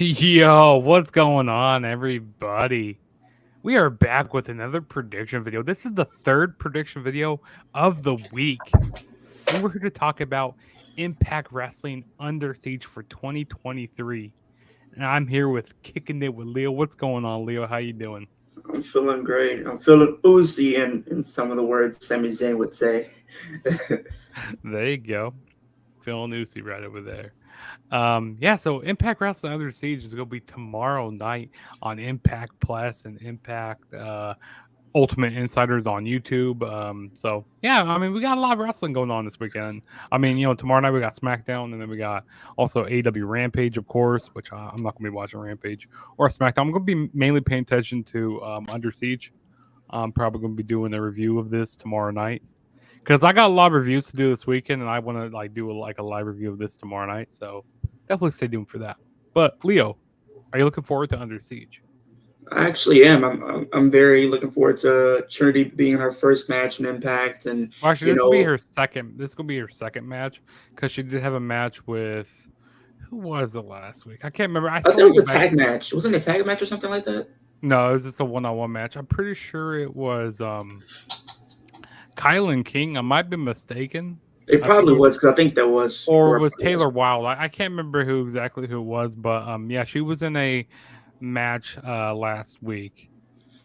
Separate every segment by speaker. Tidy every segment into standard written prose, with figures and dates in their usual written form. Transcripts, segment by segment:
Speaker 1: Yo, what's going on, everybody? We are back with another prediction video. This is the third prediction video of the week. And we're here to talk about Impact Wrestling Under Siege for 2023. And I'm here with Kicking It with Leo. What's going on, Leo? How you doing?
Speaker 2: I'm feeling great. I'm feeling oozy in some of the words Sami Zayn would say.
Speaker 1: There you go. Feeling Lucy right over there. So Impact Wrestling Under Siege is going to be tomorrow night on Impact Plus and Impact Ultimate Insiders on YouTube. We got a lot of wrestling going on this weekend. Tomorrow night we got SmackDown, and then we got also AW Rampage, of course, which I'm not going to be watching Rampage or SmackDown. I'm going to be mainly paying attention to Under Siege. I'm probably going to be doing a review of this tomorrow night because I got a lot of reviews to do this weekend, and I want to do a live review of this tomorrow night. So definitely stay tuned for that. But Leo, are you looking forward to Under Siege?
Speaker 2: I actually am. I'm very looking forward to Trinity being her first match in Impact, and
Speaker 1: Well, actually, this will be her second. This will be her second match because she did have a match with who was it last week? I can't remember.
Speaker 2: I thought it was a tag match. Wasn't it a tag match or something like that?
Speaker 1: No, it was just a one-on-one match. I'm pretty sure it was Kylan King. I might be mistaken.
Speaker 2: It probably was because I think that was
Speaker 1: or it was Taylor Wilde. I can't remember who it was, but she was in a match last week.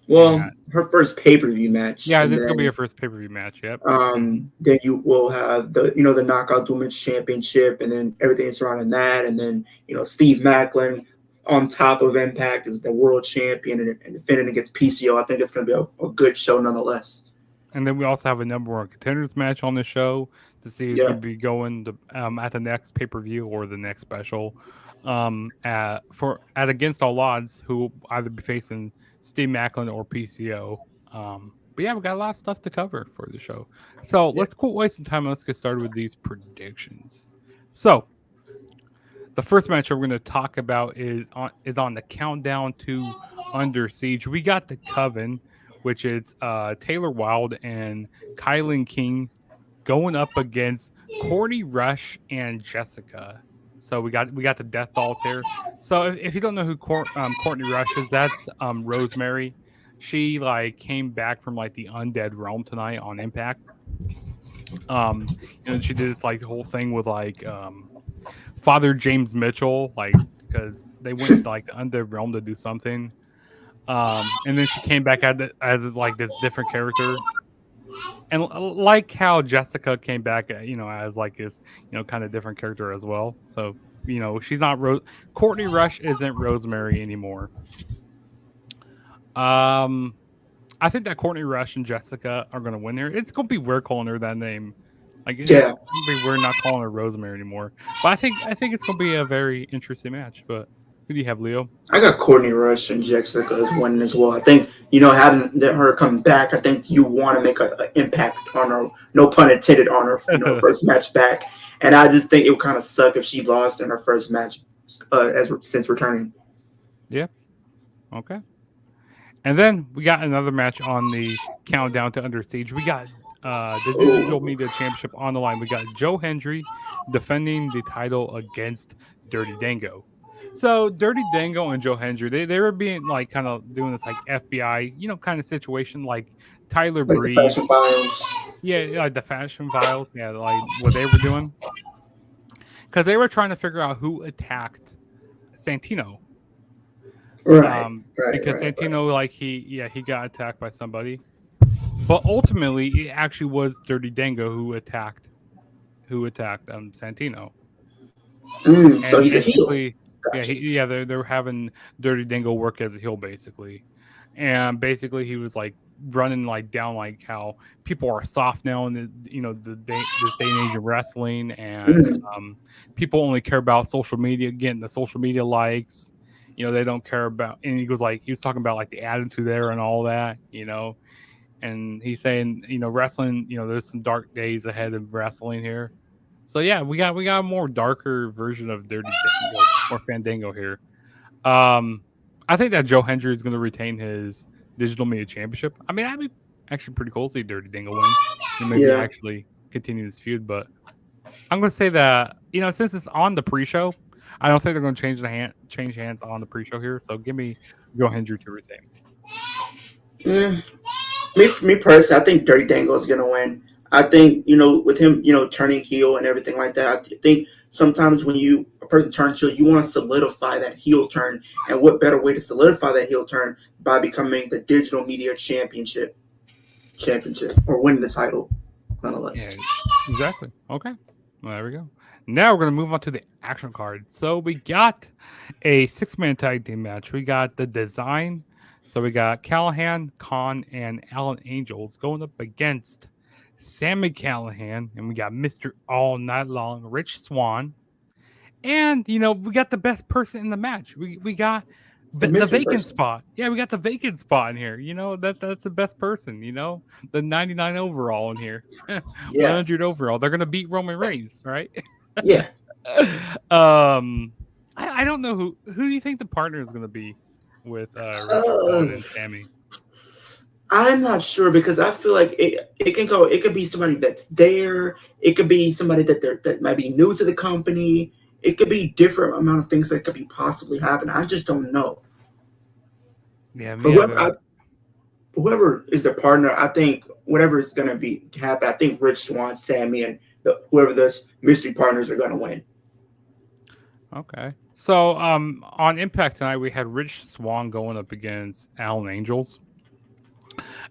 Speaker 2: Well, her first pay-per-view match.
Speaker 1: Yeah, this is gonna be her first pay-per-view match. Yep.
Speaker 2: Then you will have the Knockout Women's Championship, and then everything surrounding that, and then Steve Macklin on top of Impact is the world champion and defending against PCO. I think it's gonna be a good show nonetheless.
Speaker 1: And then we also have a number one contenders match on the show to see who's going to be going at the next pay-per-view or the next special at Against All Odds, who will either be facing Steve Macklin or PCO. We got a lot of stuff to cover for the show. So let's quit wasting time and let's get started with these predictions. So the first match we're going to talk about is on the countdown to Under Siege. We got the Coven, which is Taylor Wilde and Kylan King going up against Courtney Rush and Jessica. So we got the Death Dolls here. So if you don't know who Courtney Rush is, that's Rosemary. She came back from the Undead Realm tonight on Impact. She did this the whole thing with Father James Mitchell, because they went to the Undead Realm to do something. And then she came back as this different character, and like how Jessica came back, as this, kind of different character as well. So she's not Courtney Rush isn't Rosemary anymore. I think that Courtney Rush and Jessica are going to win here. It's going to be weird calling her that name. It's going to be weird not calling her Rosemary anymore. But I think it's going to be a very interesting match. But who do you have, Leo?
Speaker 2: I got Courtney Rush and Jessica as winning as well. I think, having her come back, I think you want to make an impact on her, no pun intended, on her first match back. And I just think it would kind of suck if she lost in her first match since returning.
Speaker 1: Yeah. Okay. And then we got another match on the countdown to Under Siege. We got the Digital Media Championship on the line. We got Joe Hendry defending the title against Dirty Dango. So Dirty Dango and Joe Hendry, they were being kind of doing this FBI, kind of situation, Tyler Breeze.
Speaker 2: The Fashion Files.
Speaker 1: Yeah, the Fashion Files. Yeah, what they were doing. Because they were trying to figure out who attacked Santino.
Speaker 2: Right.
Speaker 1: Because Santino, he got attacked by somebody. But ultimately, it actually was Dirty Dango who attacked Santino.
Speaker 2: So he's a heel.
Speaker 1: Gotcha. They're having Dirty Dango work as a heel, basically. And basically, he was running down how people are soft now in this day and age of wrestling, and people only care about social media, getting the social media likes. They don't care about, and he was talking about the attitude there and all that, and he's saying, wrestling, there's some dark days ahead of wrestling here. So yeah, we got a more darker version of Dirty Dango or Fandango here. I think that Joe Hendry is going to retain his Digital Media Championship. I mean, that'd be actually pretty cool to see Dirty Dango win and maybe actually continue this feud. But I'm going to say that, since it's on the pre-show, I don't think they're going to change hands on the pre-show here. So give me Joe Hendry to retain.
Speaker 2: Mm, me personally, I think Dirty Dango is gonna win. I think with him turning heel and everything like that. I think sometimes when a person turns heel, you want to solidify that heel turn, and what better way to solidify that heel turn by becoming the digital media championship or winning the title,
Speaker 1: Yeah,
Speaker 2: nonetheless.
Speaker 1: exactly. Okay. Well, there we go. Now we're going to move on to the action card. So we got a 6-man tag team match. We got the design. So we got Callahan, Khan, and Alan Angels going up against Sammy Callahan. And we got Mr. All Night Long, Rich Swan. And, we got the best person in the match. We got
Speaker 2: The
Speaker 1: the
Speaker 2: mystery
Speaker 1: vacant
Speaker 2: person.
Speaker 1: spot. Yeah, we got the vacant spot in here. That's the best person, the 99 overall in here.
Speaker 2: Yeah,
Speaker 1: 100 overall. They're going to beat Roman Reigns, right?
Speaker 2: yeah.
Speaker 1: um I don't know who do you think the partner is going to be with Rich Swann
Speaker 2: Uh,
Speaker 1: and Sammy?
Speaker 2: I'm not sure because I feel like it can go. It could be somebody that's there. It could be somebody that might be new to the company. It could be different amount of things that could be possibly happening. I just don't know.
Speaker 1: Yeah,
Speaker 2: But
Speaker 1: me either.
Speaker 2: whoever is the partner, I think whatever is going to be happen. I think Rich Swan, Sammy, and whoever those mystery partners are going to win.
Speaker 1: Okay. So on Impact tonight we had Rich Swan going up against Alan Angels,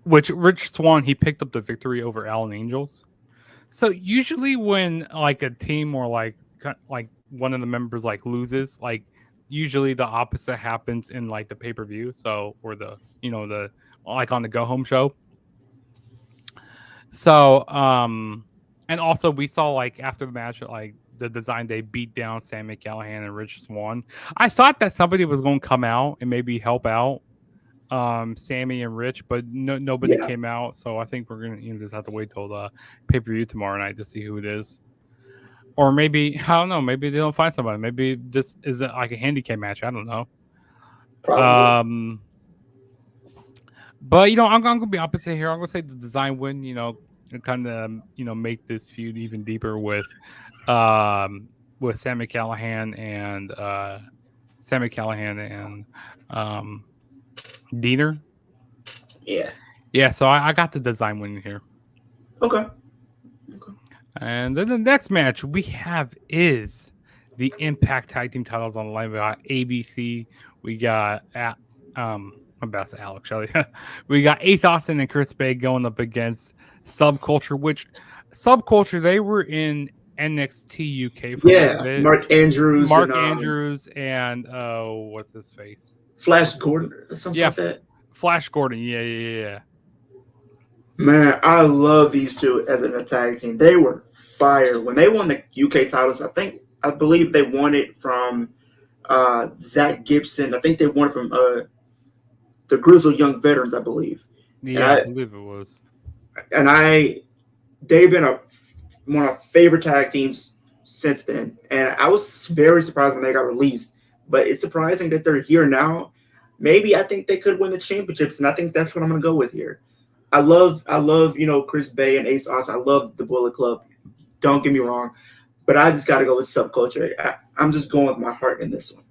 Speaker 1: which Rich Swan he picked up the victory over Alan Angels. So usually when like a team or like one of the members like loses, like usually the opposite happens in like the pay-per-view. So or the like on the go home show. So and also we saw like after the match like the design they beat down Sammy Callahan and Rich Swan. I thought that somebody was going to come out and maybe help out Sammy and Rich, but nobody
Speaker 2: Yeah,
Speaker 1: came out. So I think we're gonna just have to wait till the pay per view tomorrow night to see who it is. Or maybe I don't know. Maybe they don't find somebody. Maybe this is like a handicap match. I don't know.
Speaker 2: probably.
Speaker 1: Um, but I'm gonna be opposite here. I'm gonna say the design win. And kind of make this feud even deeper with Sammy Callahan and um Diener.
Speaker 2: Yeah.
Speaker 1: Yeah, so I got the design win here.
Speaker 2: Okay. Okay.
Speaker 1: And then the next match we have is the Impact Tag Team titles on the line. We got ABC. We got I'm about to say Alex Shelley. We got Ace Austin and Chris Bay going up against Subculture, which Subculture they were in NXT UK for a little
Speaker 2: Yeah,
Speaker 1: bit.
Speaker 2: Mark Andrews and
Speaker 1: Mark Andrews and what's his face?
Speaker 2: Flash Gordon or something
Speaker 1: Yeah,
Speaker 2: like that.
Speaker 1: Flash Gordon. Yeah.
Speaker 2: Man, I love these two as an tag team. They were fire when they won the UK titles. I believe they won it from Zach Gibson. I think they won it from the Grizzled Young Veterans, I believe. And
Speaker 1: Yeah, I
Speaker 2: I
Speaker 1: believe it was.
Speaker 2: and I they've been one of my favorite tag teams since then. And I was very surprised when they got released. But it's surprising that they're here now. Maybe I think they could win the championships, and I think that's what I'm gonna go with here. I love Chris Bay and Ace Austin. I love the Bullet Club. Don't get me wrong, but I just got to go with Subculture. I'm just going with my heart in this one.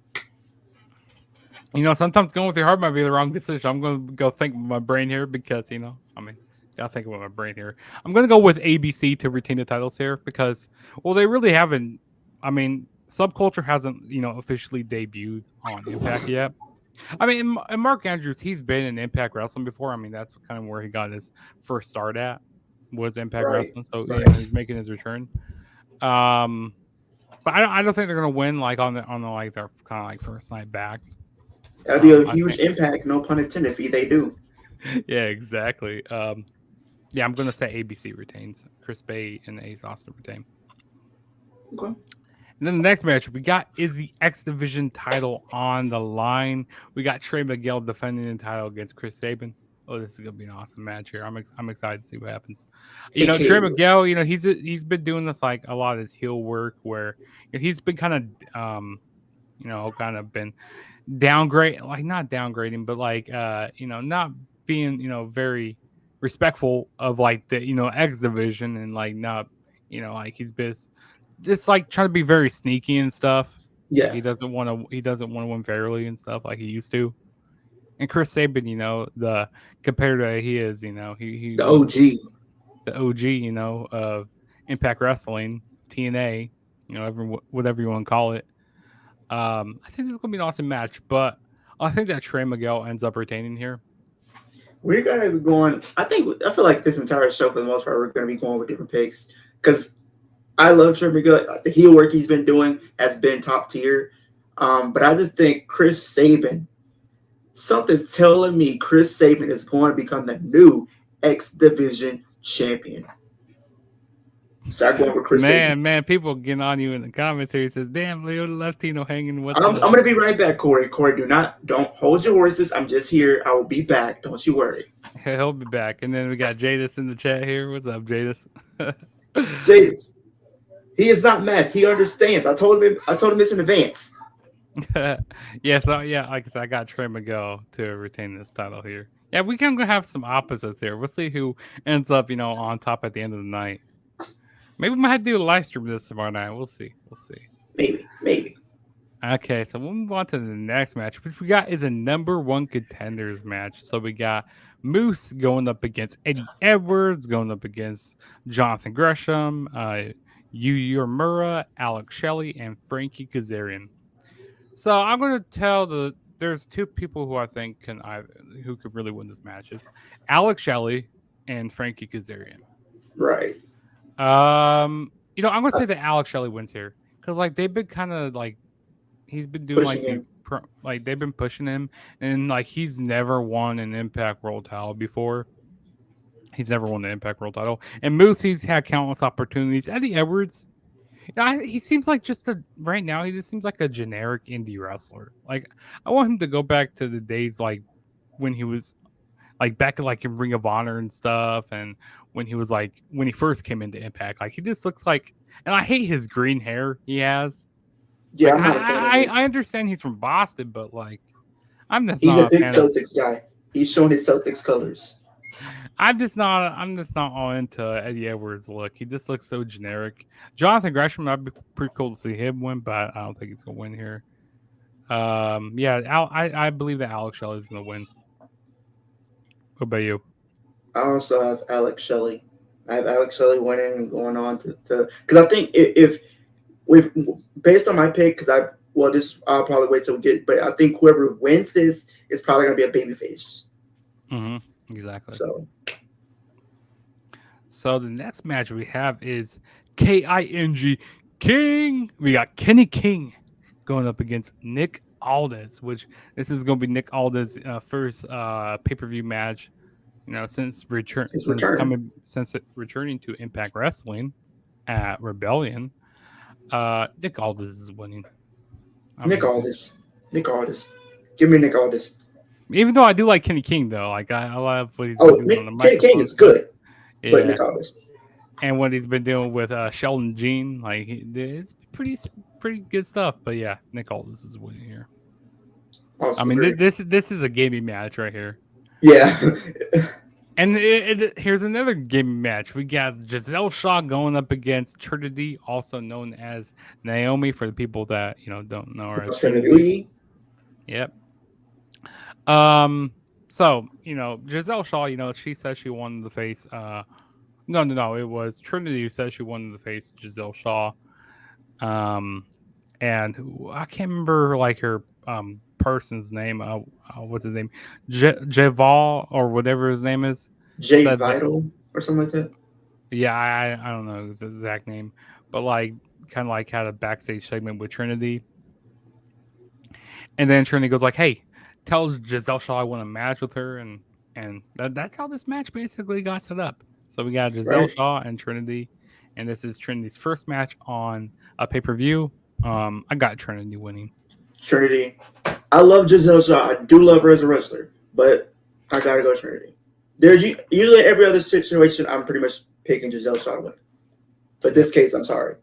Speaker 1: Sometimes going with your heart might be the wrong decision. I'm going to go think with my brain here because, gotta think with my brain here. I'm going to go with ABC to retain the titles here because, well, they really haven't. Subculture hasn't, officially debuted on Impact yet. And Mark Andrews, he's been in Impact Wrestling before. That's kind of where he got his first start at was Impact
Speaker 2: Right,
Speaker 1: Wrestling. So,
Speaker 2: right.
Speaker 1: he's making his return. Um, but I don't think they're going to win like on the like their kind of like first night back.
Speaker 2: That'll be a
Speaker 1: I
Speaker 2: huge
Speaker 1: think
Speaker 2: impact, no pun intended, if they do.
Speaker 1: yeah, exactly. Yeah, I'm gonna say ABC retains. Chris Bay and Ace Austin retain.
Speaker 2: Okay.
Speaker 1: And then the next match we got is the X Division title on the line. We got Trey Miguel defending the title against Chris Sabin. Oh, this is gonna be an awesome match here. I'm excited to see what happens. Trey
Speaker 2: AKA,
Speaker 1: Miguel, he's been doing this like a lot of his heel work where he's been kind of kind of been downgrade like not downgrading but like not being very respectful of like the X division and like not like he's been just like trying to be very sneaky and stuff. Like
Speaker 2: Yeah,
Speaker 1: he doesn't want to win fairly and stuff like he used to. And Chris Sabin, the competitor he is, he
Speaker 2: the
Speaker 1: was
Speaker 2: OG.
Speaker 1: the OG, of Impact Wrestling, TNA, whatever you want to call it. I think this is gonna be an awesome match, but I think that Trey Miguel ends up retaining here.
Speaker 2: We're gonna be going. I feel like this entire show, for the most part, we're gonna be going with different picks because I love Trey Miguel. The heel work he's been doing has been top tier. But I just think Chris Sabin. Something's telling me Chris Sabin is going to become the new X Division champion. So I'm going with Chris Sabin.
Speaker 1: Man, people getting on you in the comments here. He says, "Damn, Leo the Latino hanging. What's
Speaker 2: I'm
Speaker 1: up?"
Speaker 2: going to be right back, Corey. Corey, don't hold your horses. I'm just here. I will be back. Don't you worry.
Speaker 1: He'll be back. And then we got Jadis in the chat here. What's up, Jadis?
Speaker 2: Jadis, he is not mad. He understands. I told him. This in advance.
Speaker 1: Yeah, so like I said, I got Trey Miguel to retain this title here. Yeah, we can have some opposites here. We'll see who ends up, on top at the end of the night. Maybe we might have to do a live stream this tomorrow night. We'll see.
Speaker 2: Maybe.
Speaker 1: Okay, so we'll move on to the next match, which we got is a number one contenders match. So we got Moose going up against Eddie Edwards, going up against Jonathan Gresham, Yu Uemura, Alex Shelley, and Frankie Kazarian. So I'm going to tell there's two people who I think who could really win this match. It's Alex Shelley and Frankie Kazarian.
Speaker 2: Right.
Speaker 1: I'm going to say that Alex Shelley wins here because like they've been kind of like he's been doing like these like they've been pushing him and like he's never won an Impact World title before. He's never won the Impact World title. And Moose, he's had countless opportunities. Eddie Edwards, he seems like right now he just seems like a generic indie wrestler. Like I want him to go back to the days like when he was like back like in Ring of Honor and stuff, and when he first came into Impact. Like he just looks like, and I hate his green hair he has.
Speaker 2: Yeah,
Speaker 1: Like,
Speaker 2: I'm not a fan of it.
Speaker 1: I understand he's from Boston, but like
Speaker 2: He's a big Celtics guy. He's showing his Celtics colors.
Speaker 1: I'm just not all into Eddie Edwards' look. He just looks so generic. Jonathan Gresham, that'd be pretty cool to see him win, but I don't think he's gonna win here. I believe that Alex Shelley is gonna win. What about you?
Speaker 2: I also have Alex Shelley. I have Alex Shelley winning and going on to because I think if we've based on my pick I'll probably wait till we get, but I think whoever wins this is probably gonna be a babyface.
Speaker 1: Mm-hmm. Exactly. So the next match we have is KING King. We got Kenny King going up against Nick Aldis, which this is going to be Nick Aldis' first pay-per-view match. Since returning to Impact Wrestling at Rebellion, Nick Aldis is winning.
Speaker 2: Nick Aldis. Give me Nick Aldis.
Speaker 1: Even though I do like Kenny King, though, like I love what he's been doing on the microphone.
Speaker 2: King is good, but Nick Aldis.
Speaker 1: And what he's been doing with Sheldon Jean, like it's pretty good stuff. But yeah, Nick Aldis is winning here. Awesome, I mean, this is a gaming match right here.
Speaker 2: Yeah.
Speaker 1: And here's another gaming match. We got Giselle Shaw going up against Trinity, also known as Naomi, for the people that don't know her as Trinity. Yep. So Giselle Shaw, she said she wanted to face. No. It was Trinity who said she wanted to face Giselle Shaw. And I can't remember like her person's name. What's his name? Javal or whatever his name is.
Speaker 2: Jay Vital or something like that.
Speaker 1: Yeah, I don't know his exact name, but like kind of like had a backstage segment with Trinity, and then Trinity goes like, "Hey, tell Giselle Shaw I want a match with her," and that's how this match basically got set up. So we got Giselle Shaw and Trinity, and this is Trinity's first match on a pay-per-view. I got Trinity winning.
Speaker 2: Trinity. I love Giselle Shaw. I do love her as a wrestler, but I gotta go Trinity. There's usually every other situation I'm pretty much picking Giselle Shaw to win. But this case, I'm sorry.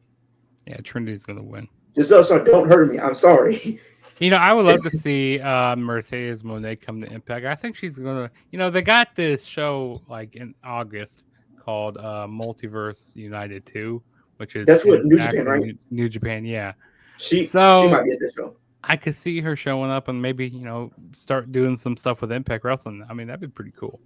Speaker 1: Yeah, Trinity's gonna win.
Speaker 2: Giselle Shaw, don't hurt me. I'm sorry.
Speaker 1: I would love to see Mercedes Moné come to Impact. I think she's gonna. They got this show like in August called Multiverse United 2, which is
Speaker 2: that's what New Japan, right?
Speaker 1: New Japan, yeah.
Speaker 2: She
Speaker 1: So
Speaker 2: might be at the show.
Speaker 1: I could see her showing up and maybe start doing some stuff with Impact Wrestling. I mean, that'd be pretty cool.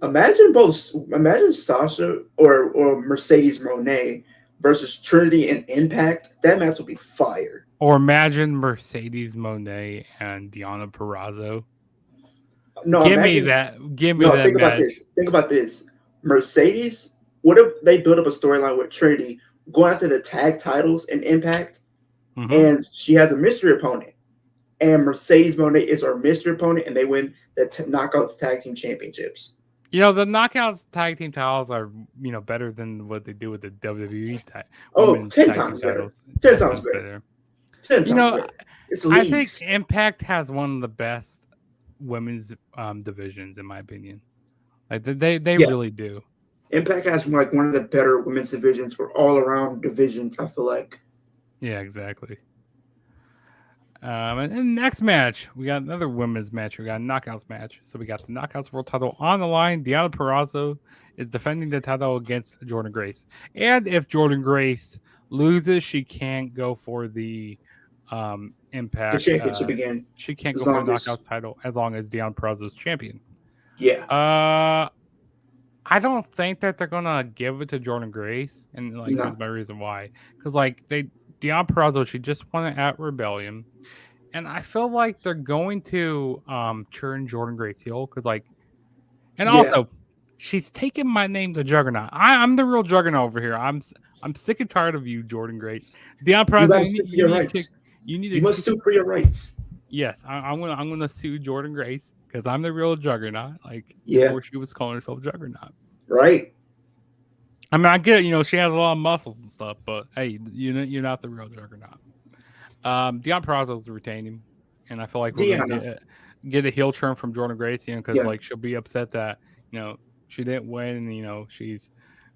Speaker 2: Imagine Sasha or Mercedes Moné versus Trinity and Impact. That match would be fire.
Speaker 1: Or imagine Mercedes Monet and Deonna Purrazzo.
Speaker 2: No,
Speaker 1: Give me
Speaker 2: imagine.
Speaker 1: that. Give me
Speaker 2: No,
Speaker 1: that
Speaker 2: think about
Speaker 1: match.
Speaker 2: this. Think about this. Mercedes. What if they build up a storyline with Trinity going after the tag titles in Impact,
Speaker 1: Hmm.
Speaker 2: and she has a mystery opponent, and Mercedes Moné is our mystery opponent, and they win the Knockouts Tag Team Championships.
Speaker 1: The Knockouts tag team titles are better than what they do with the WWE
Speaker 2: Oh,
Speaker 1: women's
Speaker 2: 10
Speaker 1: tag team
Speaker 2: times better.
Speaker 1: titles.
Speaker 2: 10
Speaker 1: 10
Speaker 2: times
Speaker 1: times
Speaker 2: better.
Speaker 1: better.
Speaker 2: 10
Speaker 1: You
Speaker 2: times
Speaker 1: know,
Speaker 2: better. It's
Speaker 1: I think
Speaker 2: leagues.
Speaker 1: Impact has one of the best women's divisions in my opinion. Like they
Speaker 2: Yeah.
Speaker 1: really do.
Speaker 2: Impact has like one of the better women's divisions or all around divisions, I feel like.
Speaker 1: Yeah, exactly. And next match, we got another women's match. We got a knockouts match. So we got the knockouts world title on the line. Deonna Purrazzo is defending the title against Jordan Grace. And if Jordan Grace loses, she can't go for the
Speaker 2: The
Speaker 1: Impact.
Speaker 2: championship again.
Speaker 1: She can't
Speaker 2: As
Speaker 1: go for the
Speaker 2: long as,
Speaker 1: knockouts title as long as Deonna Purrazzo's champion.
Speaker 2: yeah.
Speaker 1: Uh, I don't think that they're gonna give it to Jordan Grace, and like
Speaker 2: No.
Speaker 1: here's my reason why. Because like Deonna Purrazzo, she just won it at Rebellion. And I feel like they're going to turn Jordan Grace heel because and
Speaker 2: Yeah.
Speaker 1: also she's taken my name to Juggernaut. I'm the real Juggernaut over here. I'm sick and tired of you, Jordan Grace. Deion
Speaker 2: You
Speaker 1: Peraza,
Speaker 2: got to sue for
Speaker 1: you
Speaker 2: your
Speaker 1: need to kick.
Speaker 2: rights.
Speaker 1: You need
Speaker 2: You
Speaker 1: to
Speaker 2: must
Speaker 1: kick.
Speaker 2: sue for your rights.
Speaker 1: Yes, I'm gonna sue Jordan Grace because I'm the real Juggernaut. Like
Speaker 2: Yeah.
Speaker 1: before she was calling herself Juggernaut.
Speaker 2: Right.
Speaker 1: I mean, I get it. She has a lot of muscles and stuff, but hey, you're not the real Juggernaut. Deion Peraza's retaining, and I feel like we're gonna
Speaker 2: Deanna.
Speaker 1: get a heel turn from Jordan Grace, because
Speaker 2: Yeah.
Speaker 1: like she'll be upset that she didn't win, and she's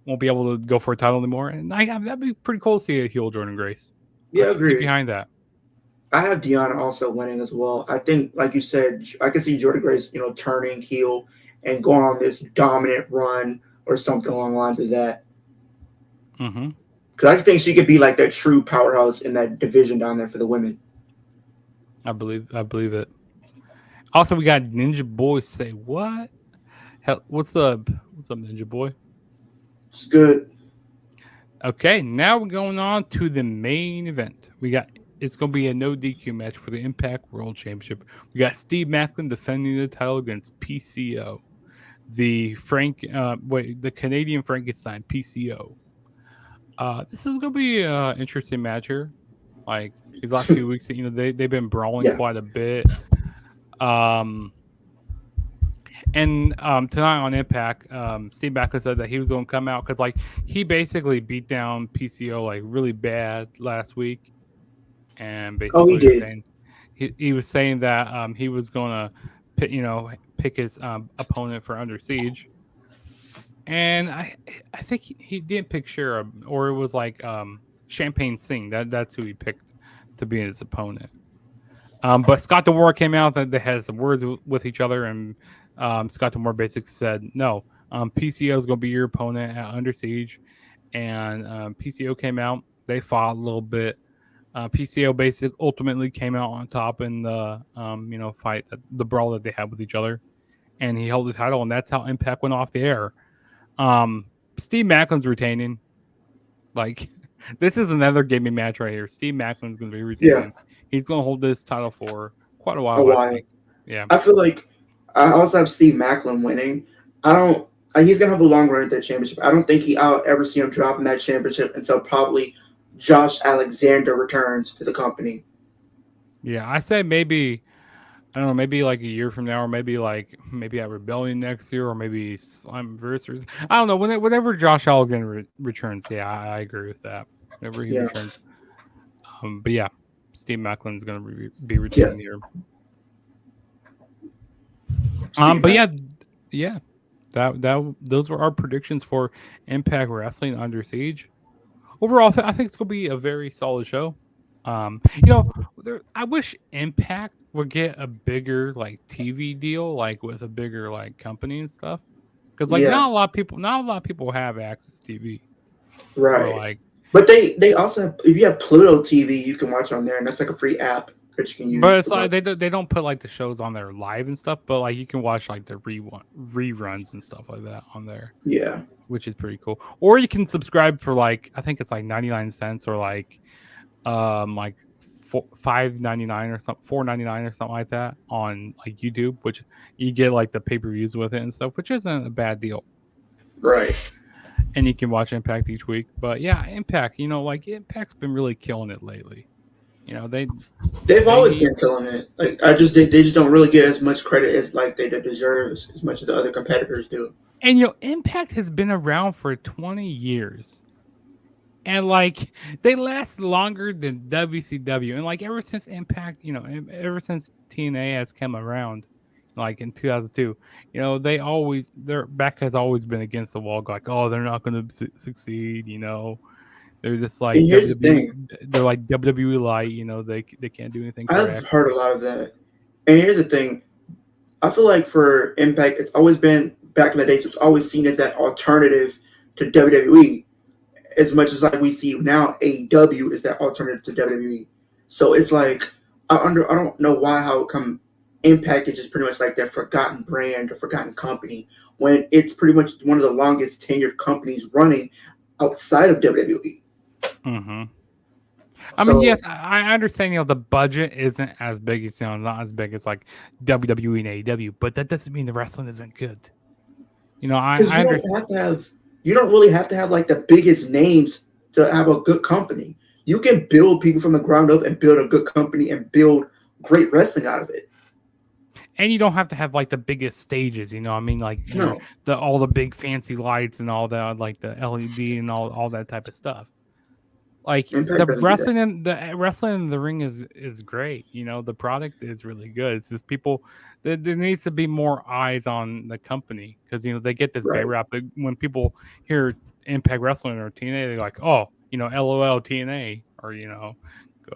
Speaker 1: won't be able to go for a title anymore, and that'd be pretty cool to see a heel Jordan Grace. I
Speaker 2: Yeah,
Speaker 1: could get
Speaker 2: agreed.
Speaker 1: behind that.
Speaker 2: I have Deanna also winning as well. I think, like you said, I can see Jordan Grace, turning heel and going on this dominant run or something along the lines of that.
Speaker 1: Hmm.
Speaker 2: Because I think she could be like that true powerhouse in that division down there for the women.
Speaker 1: I believe it. Also, we got Ninja Boy. Say what? Hell, what's up? What's up, Ninja Boy?
Speaker 2: It's good.
Speaker 1: Okay, now we're going on to the main event. It's going to be a no DQ match for the Impact World Championship. We got Steve Macklin defending the title against PCO, the Canadian Frankenstein PCO. This is going to be an interesting match here. Like these last few weeks, they've been brawling
Speaker 2: Yeah.
Speaker 1: quite a bit. Um, and tonight on Impact, Steve Macklin said that he was going to come out because he basically beat down PCO like really bad last week, and
Speaker 2: Oh, he
Speaker 1: basically was
Speaker 2: did.
Speaker 1: saying he was saying that he was going to pick his opponent for Under Siege, and I think he didn't pick Shira, or it was like Champagne Singh. That's who he picked to be his opponent. But Scott Demore came out that they had some words with each other, and Scott Demore basically said, no, PCO is going to be your opponent at Under Siege. And PCO came out. They fought a little bit. PCO basically ultimately came out on top in the fight, the brawl that they had with each other, and he held the title, and that's how Impact went off the air. Steve Macklin's retaining. Like this is another gaming match right here. Steve Macklin's going to be
Speaker 2: Yeah.
Speaker 1: retaining. He's going to hold this title for quite a
Speaker 2: A
Speaker 1: while, I
Speaker 2: while.
Speaker 1: think. Yeah.
Speaker 2: I feel like I also have Steve Macklin winning. I don't. He's gonna have a long run at that championship. I don't think I'll ever see him dropping that championship until probably Josh Alexander returns to the company.
Speaker 1: Yeah, I say maybe I don't know, maybe like a year from now, or maybe at Rebellion next year, or maybe Slammiversary. I don't know. Whenever Josh Alexander returns, yeah, I agree with that. Whenever he
Speaker 2: Yeah.
Speaker 1: returns, but yeah, Steve Macklin's gonna be
Speaker 2: Yeah.
Speaker 1: retaining here.
Speaker 2: Steve
Speaker 1: But
Speaker 2: Macklin.
Speaker 1: yeah, that those were our predictions for Impact Wrestling Under Siege. Overall, I think it's gonna be a very solid show. Um, you know, I wish Impact would get a bigger like TV deal, like with a bigger like company and stuff. Because like
Speaker 2: Yeah.
Speaker 1: not a lot of people have access TV, or
Speaker 2: Right.
Speaker 1: like
Speaker 2: But they also have, if you have Pluto TV, you can watch on there, and that's like a free app that you can use
Speaker 1: But
Speaker 2: for
Speaker 1: it's like
Speaker 2: watching.
Speaker 1: they don't put like the shows on there live and stuff, but like you can watch like the reruns and stuff like that on there,
Speaker 2: Yeah,
Speaker 1: which is pretty cool. Or you can subscribe for like I think it's like 99 cents or like 5.99 or something, 4.99 or something like that on like YouTube, which you get like the pay per views with it and stuff, which isn't a bad deal.
Speaker 2: right.
Speaker 1: And you can watch Impact each week. But yeah, Impact, like Impact's been really killing it lately. You know,
Speaker 2: They've
Speaker 1: they
Speaker 2: always
Speaker 1: need
Speaker 2: been killing it. Like they just don't really get as much credit as like they deserve as much as the other competitors do.
Speaker 1: and Impact has been around for 20 years. And like they last longer than WCW. And like ever since Impact, ever since TNA has come around, like in 2002, their back has always been against the wall. Like, oh, they're not going to succeed. They're just
Speaker 2: And
Speaker 1: like
Speaker 2: here's the
Speaker 1: WWE.
Speaker 2: thing:
Speaker 1: They're like WWE light. They can't do anything
Speaker 2: I've
Speaker 1: correct.
Speaker 2: heard a lot of that. And here's the thing: I feel like for Impact, it's always been back in the days. It's always seen as that alternative to WWE. As much as like we see now, AEW is that alternative to WWE. So it's like I don't know why how come Impact is just pretty much like that forgotten brand or forgotten company when it's pretty much one of the longest tenured companies running outside of WWE.
Speaker 1: Hmm. I mean,
Speaker 2: So
Speaker 1: yes, I understand. The budget isn't as big as not as big as like WWE and AEW, but that doesn't mean the wrestling isn't good.
Speaker 2: because
Speaker 1: I understand.
Speaker 2: you don't really have to have like the biggest names to have a good company. You can build people from the ground up and build a good company and build great wrestling out of it.
Speaker 1: And you don't have to have like the biggest stages, I mean, like
Speaker 2: No,
Speaker 1: the all the big fancy lights and all that, like the LED and all that type of stuff. Like
Speaker 2: Impact doesn't do that.
Speaker 1: the wrestling in the ring is great. The product is really good. It's just people there needs to be more eyes on the company because they get this bad
Speaker 2: Right.
Speaker 1: rap. When people hear Impact Wrestling or TNA, they're like, oh, LOL TNA, or go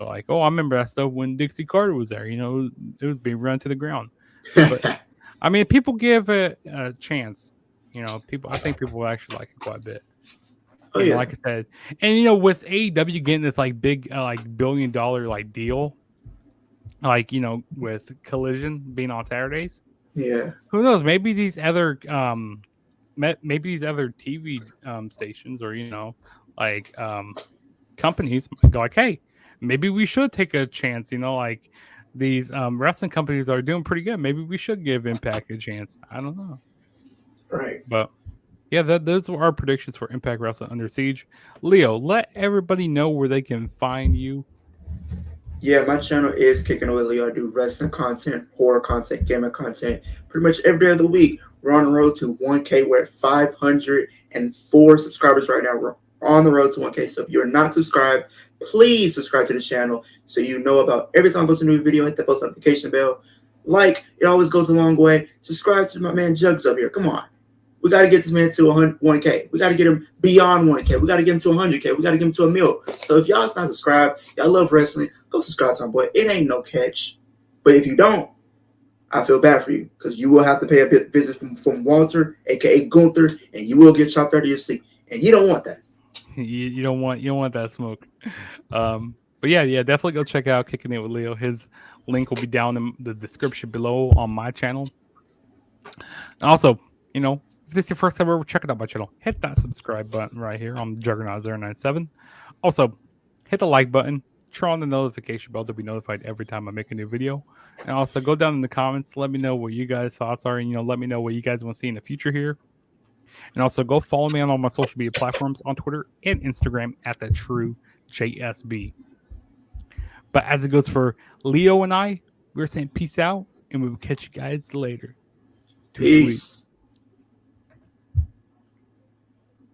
Speaker 1: like, oh, I remember that stuff when Dixie Carter was there. It was being run to the ground. But I mean, people give it a chance. I think people will actually like it quite a bit.
Speaker 2: Oh
Speaker 1: And
Speaker 2: yeah,
Speaker 1: like I said, and with AEW getting this like big like $1 billion like deal, like with Collision being on Saturdays,
Speaker 2: yeah.
Speaker 1: who knows? Maybe these other maybe these other TV stations or like companies go like, hey, maybe we should take a chance. Like these wrestling companies are doing pretty good. Maybe we should give Impact a chance. I don't know,
Speaker 2: Right.
Speaker 1: but yeah, those were our predictions for Impact Wrestling Under Siege. Leo, let everybody know where they can find you.
Speaker 2: Yeah, my channel is Kicking It with Leo. I do wrestling content, horror content, gaming content, pretty much every day of the week. We're on the road to 1K. We're at 504 subscribers right now. We're on the road to 1K. So if you're not subscribed, please subscribe to the channel so you know about every time I post a new video. Hit the post notification bell. Like, it always goes a long way. Subscribe to my man Jugs up here. Come on. We got to get this man to 1K. We got to get him beyond 1K. We got to get him to 100K. We got to get him to a mil. So if y'all's not subscribed, y'all love wrestling, go subscribe to my boy. It ain't no catch. But if you don't, I feel bad for you because you will have to pay a visit from Walter, aka Gunther, and you will get chopped out of your seat. And you don't want that.
Speaker 1: You don't want that smoke. But yeah, definitely go check out Kicking It with Leo. His link will be down in the description below on my channel. And also, if this is your first time ever checking out my channel, hit that subscribe button right here on Juggernaut097. Also, hit the like button, turn on the notification bell to be notified every time I make a new video. And also go down in the comments, let me know what you guys' thoughts are, and let me know what you guys want to see in the future here. And also go follow me on all my social media platforms on Twitter and Instagram at the True JSB. But as it goes for Leo and I, we're saying peace out, and we will catch you guys later. Too sweet.
Speaker 2: Peace.